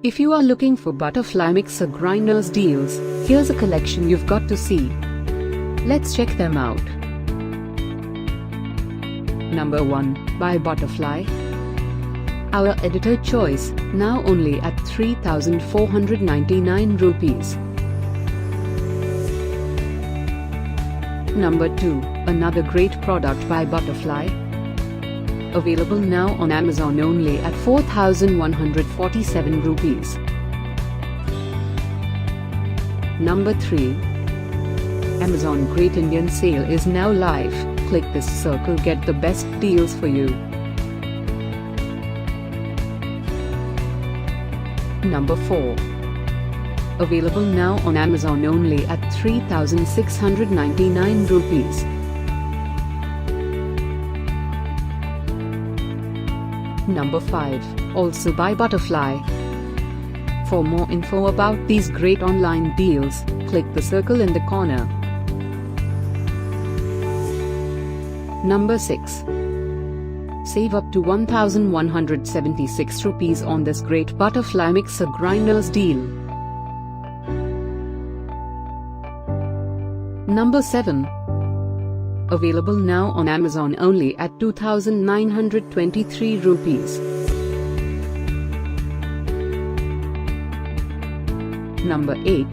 If you are looking for butterfly mixer grinders deals, here's a collection you've got to see. Let's check them out. Number 1, by Butterfly. Our editor choice, now only at 3,499 rupees. Number 2, another great product by Butterfly. Available now on Amazon only at 4,147 rupees. Number 3. Amazon Great Indian Sale is now live. Click this circle, get the best deals for you. Number 4. Available now on Amazon only at 3,699 rupees. Number 5, also by Butterfly. For more info about these great online deals, click the circle in the corner. Number 6. Save up to 1,176 rupees on this great butterfly mixer grinders deal. Number 7. Available now on Amazon only at 2,923 rupees. Number 8.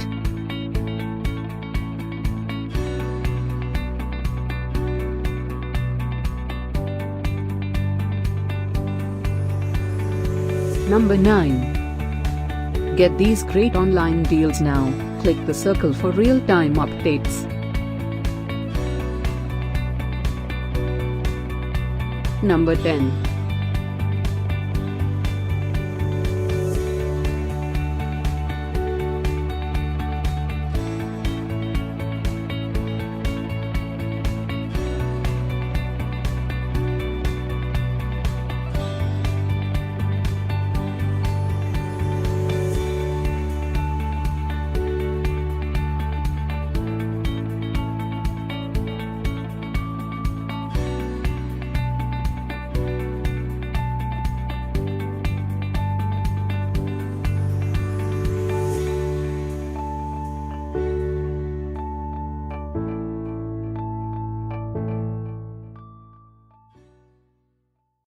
Number 9. Get these great online deals now. Click the circle for real-time updates. Number 10.